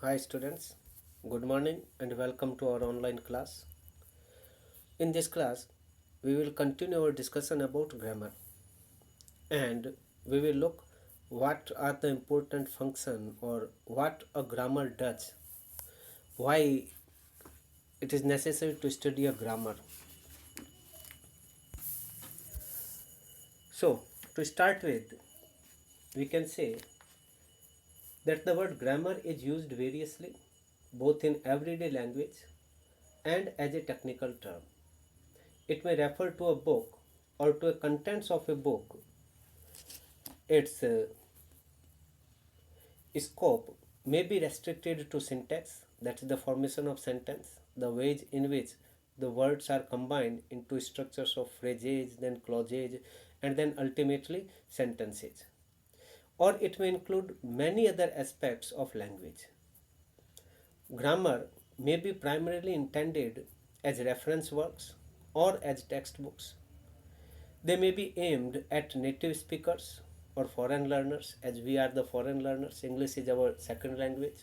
Hi students, good morning and welcome to our online class. In this class, we will continue our discussion about grammar and we will look what are the important function or what a grammar does, why it is necessary to study a grammar. So, to start with, we can say that the word grammar is used variously both in everyday language and as a technical term. It may refer to a book or to a contents of a book. Its scope may be restricted to syntax, that is the formation of sentence, the ways in which the words are combined into structures of phrases, then clauses, and then ultimately sentences. Or it may include many other aspects of language. Grammar may be primarily intended as reference works or as textbooks. They may be aimed at native speakers or foreign learners, as we are the foreign learners. English is our second language.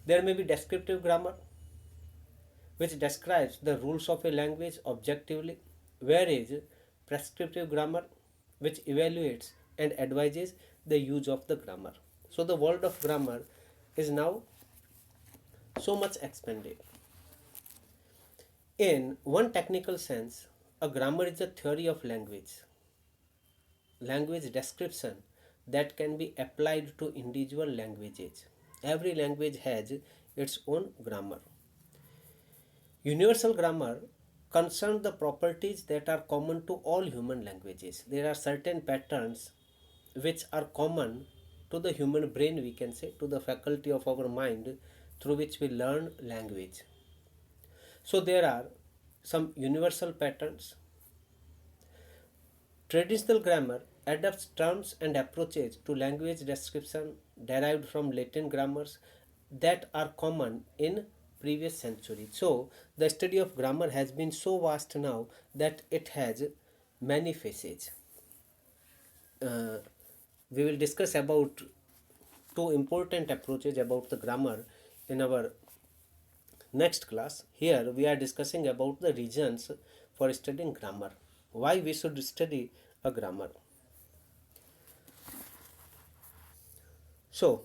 There may be descriptive grammar, which describes the rules of a language objectively, whereas prescriptive grammar, which evaluates and advises the use of the grammar. So, the world of grammar is now so much expanded. In one technical sense, a grammar is a theory of language description that can be applied to individual languages. Every language has its own grammar. Universal grammar concerns the properties that are common to all human languages. There are certain patterns which are common to the human brain, we can say, to the faculty of our mind through which we learn language. So there are some universal patterns. Traditional grammar adapts terms and approaches to language description derived from Latin grammars that are common in previous centuries. So, the study of grammar has been so vast now that it has many phases. Uh, we will discuss about two important approaches about the grammar in our next class. Here we are discussing about the reasons for studying grammar. Why we should study a grammar. So,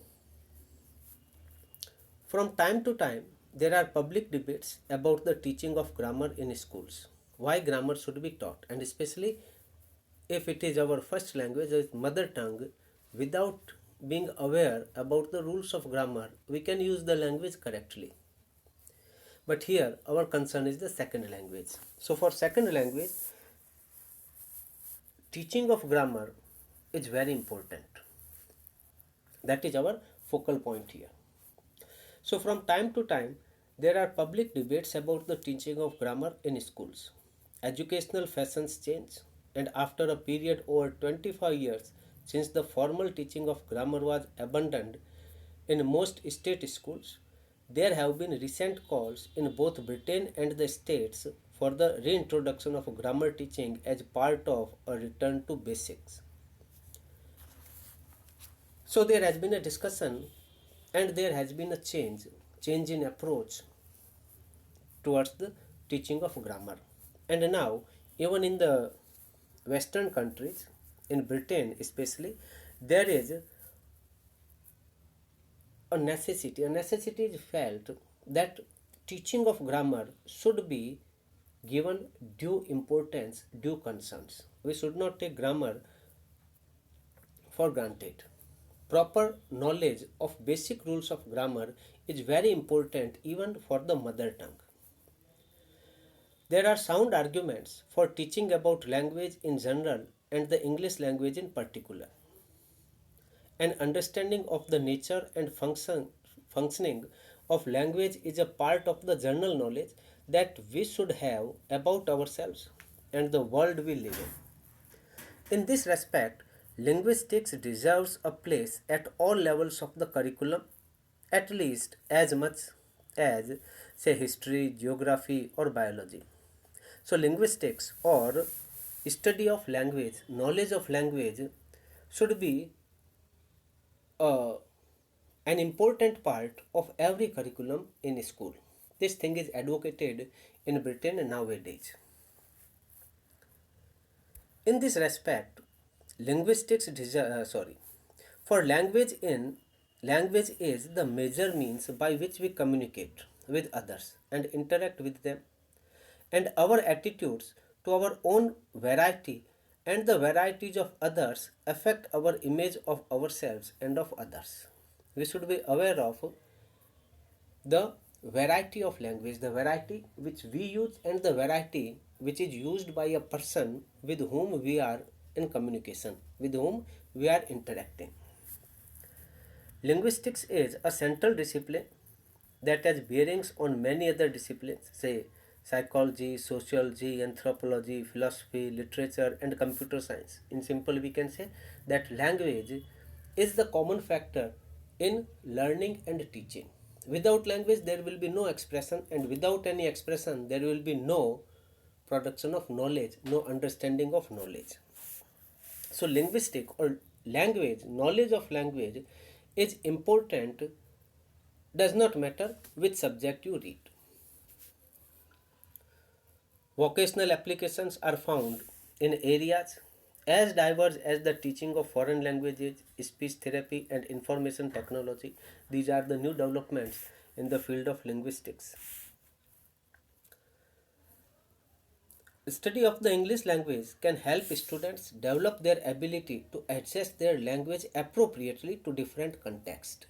from time to time, there are public debates about the teaching of grammar in schools. Why grammar should be taught, and especially if it is our first language, our mother tongue, without being aware about the rules of grammar, we can use the language correctly. But here, our concern is the second language. So, for second language, teaching of grammar is very important. That is our focal point here. So, from time to time, there are public debates about the teaching of grammar in schools. Educational fashions change, and after a period over 25 years since the formal teaching of grammar was abandoned in most state schools, there have been recent calls in both Britain and the States for the reintroduction of grammar teaching as part of a return to basics. So there has been a discussion and there has been a change in approach towards the teaching of grammar. And now, even in the Western countries, in Britain especially, there is a necessity is felt that teaching of grammar should be given due importance, due concerns. We should not take grammar for granted. Proper knowledge of basic rules of grammar is very important even for the mother tongue. There are sound arguments for teaching about language in general and the English language in particular. An understanding of the nature and functioning of language is a part of the general knowledge that we should have about ourselves and the world we live in. In this respect, linguistics deserves a place at all levels of the curriculum, at least as much as, say, history, geography, or biology. So, linguistics or study of language, knowledge of language should be a an important part of every curriculum in school. This thing is advocated in Britain nowadays. In this respect, linguistics for language is the major means by which we communicate with others and interact with them, and our attitudes to our own variety and the varieties of others affect our image of ourselves and of others. We should be aware of the variety of language, the variety which we use, and the variety which is used by a person with whom we are in communication, with whom we are interacting. Linguistics is a central discipline that has bearings on many other disciplines, say psychology, sociology, anthropology, philosophy, literature, and computer science. In simple, we can say that language is the common factor in learning and teaching. Without language, there will be no expression, and without any expression, there will be no production of knowledge, no understanding of knowledge. So, linguistic or language, knowledge of language is important, does not matter which subject you read. Vocational applications are found in areas as diverse as the teaching of foreign languages, speech therapy, and information technology. These are the new developments in the field of linguistics. Study of the English language can help students develop their ability to adjust their language appropriately to different contexts.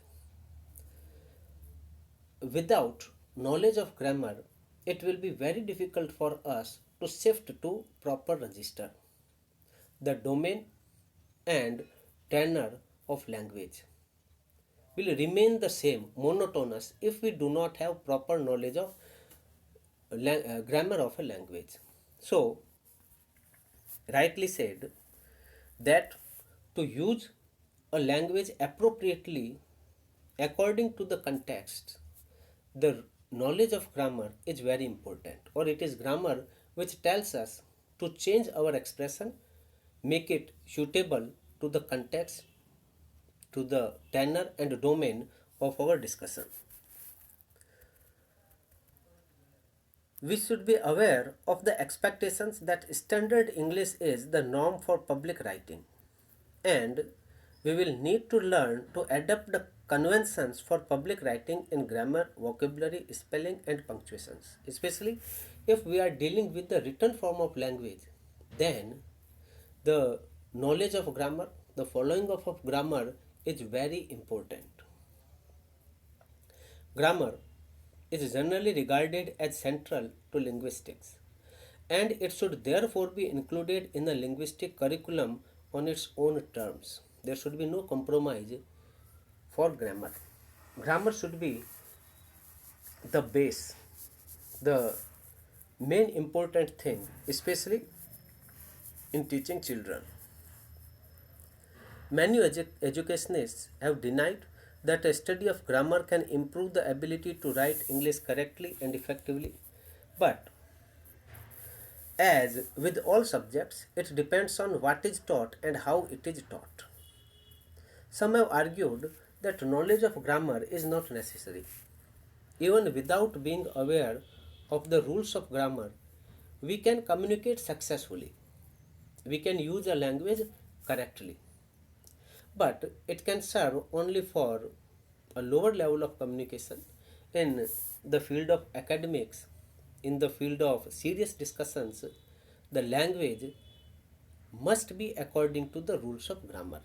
Without knowledge of grammar, it will be very difficult for us to shift to proper register. The domain and tenor of language will remain the same, monotonous, if we do not have proper knowledge of grammar of a language. So, rightly said that to use a language appropriately according to the context, the knowledge of grammar is very important, or it is grammar which tells us to change our expression, make it suitable to the context, to the tenor and domain of our discussion. We should be aware of the expectations that standard English is the norm for public writing, and we will need to learn to adapt the conventions for public writing in grammar, vocabulary, spelling, and punctuations. Especially if we are dealing with the written form of language, then the knowledge of grammar, the following of grammar is very important. Grammar is generally regarded as central to linguistics, and it should therefore be included in the linguistic curriculum on its own terms. There should be no compromise for grammar. Grammar should be the base, the main important thing, especially in teaching children. Many educationists have denied that a study of grammar can improve the ability to write English correctly and effectively. But as with all subjects, it depends on what is taught and how it is taught. Some have argued that knowledge of grammar is not necessary. Even without being aware of the rules of grammar, we can communicate successfully. We can use a language correctly. But it can serve only for a lower level of communication in the field of academics, in the field of serious discussions. The language must be according to the rules of grammar.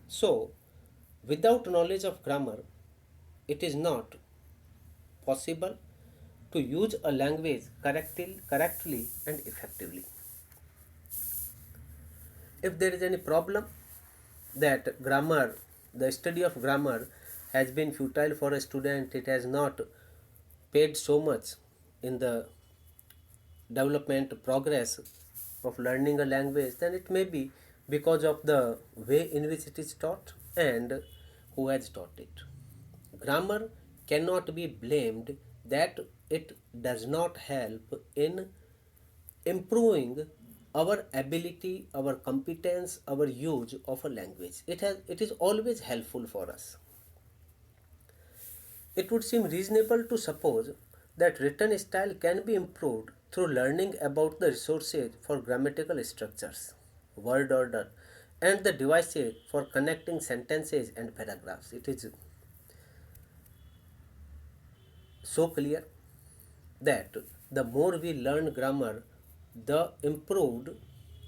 So, without knowledge of grammar, it is not possible to use a language correctly and effectively. If there is any problem that grammar, the study of grammar has been futile for a student, it has not paid so much in the development progress of learning a language, then it may be because of the way in which it is taught and who has taught it. Grammar cannot be blamed that it does not help in improving our ability, our competence, our use of a language. It is always helpful for us. It would seem reasonable to suppose that written style can be improved through learning about the resources for grammatical structures, word order, and the devices for connecting sentences and paragraphs. It is so clear that the more we learn grammar, the improved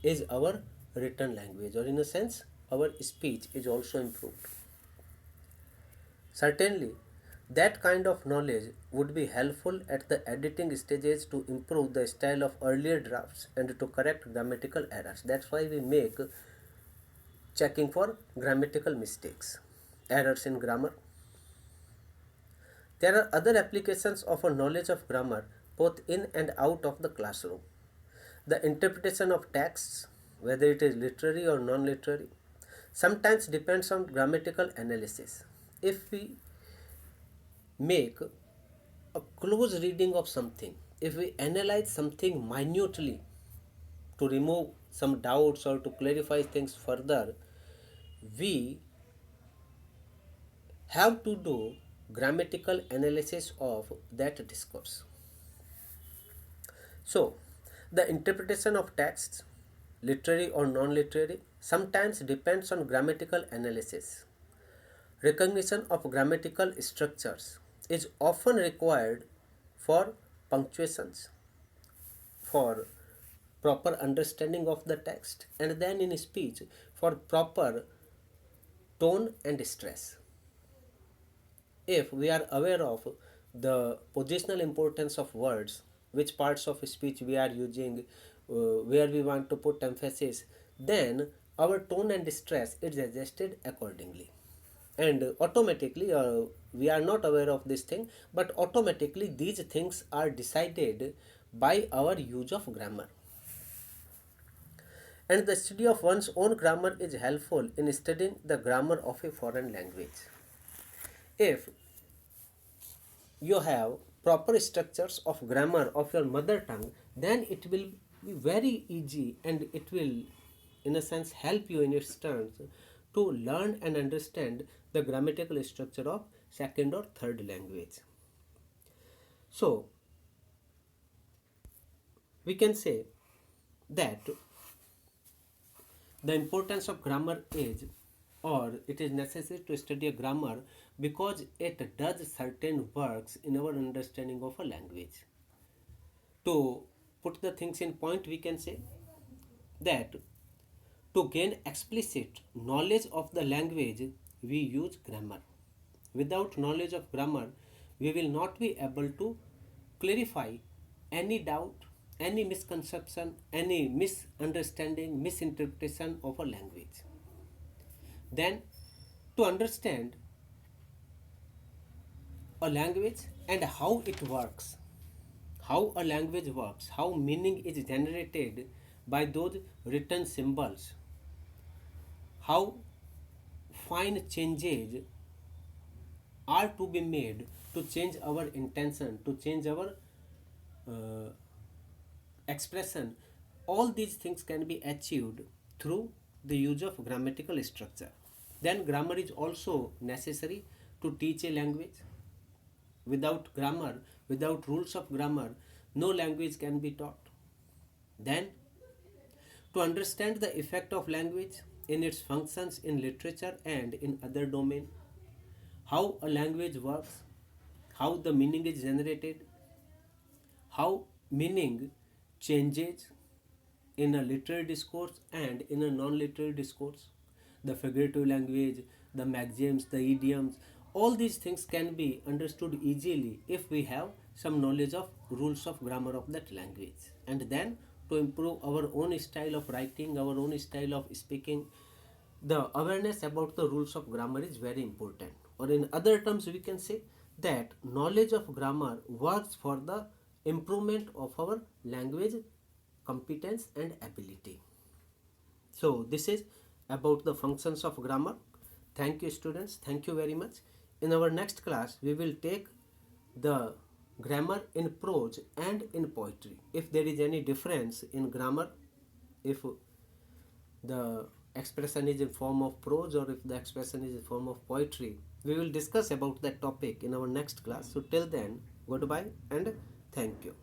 is our written language, or in a sense, our speech is also improved. Certainly, that kind of knowledge would be helpful at the editing stages to improve the style of earlier drafts and to correct grammatical errors. That's why we make checking for grammatical mistakes, errors in grammar. There are other applications of a knowledge of grammar both in and out of the classroom. The interpretation of texts, whether it is literary or non literary, sometimes depends on grammatical analysis. If we make a close reading of something, if we analyze something minutely to remove some doubts or to clarify things further, we have to do grammatical analysis of that discourse. So, the interpretation of texts, literary or non literary, sometimes depends on grammatical analysis. Recognition of grammatical structures is often required for punctuations, for proper understanding of the text, and then in speech for proper tone and stress. If we are aware of the positional importance of words, which parts of speech we are using, where we want to put emphasis, then our tone and stress is adjusted accordingly. And automatically, we are not aware of this thing, but automatically these things are decided by our use of grammar. And the study of one's own grammar is helpful in studying the grammar of a foreign language. If you have proper structures of grammar of your mother tongue, then it will be very easy and it will, in a sense, help you in its turn to learn and understand the grammatical structure of second or third language. So, we can say that the importance of grammar is, or it is necessary to study a grammar because it does certain works in our understanding of a language. To put the things in point, we can say that to gain explicit knowledge of the language, we use grammar. Without knowledge of grammar, we will not be able to clarify any doubt, any misconception, any misunderstanding, misinterpretation of a language. Then, to understand a language and how a language works, how meaning is generated by those written symbols, how fine changes are to be made to change our intention, to change our uh, expression. All these things can be achieved through the use of grammatical structure. Then grammar is also necessary to teach a language. Without grammar, without rules of grammar, no language can be taught. Then, to understand the effect of language in its functions in literature and in other domain, how a language works, how the meaning is generated, how meaning changes in a literary discourse and in a non-literary discourse, the figurative language, the maxims, the idioms, all these things can be understood easily if we have some knowledge of rules of grammar of that language. And then to improve our own style of writing, our own style of speaking, the awareness about the rules of grammar is very important. Or in other terms, we can say that knowledge of grammar works for the improvement of our language competence and ability. So this is about the functions of grammar. Thank you, students. Thank you very much. In our next class, we will take the grammar in prose and in poetry. If there is any difference in grammar, if the expression is in form of prose or if the expression is in form of poetry, We will discuss about that topic in our next class. So till then, goodbye and thank you.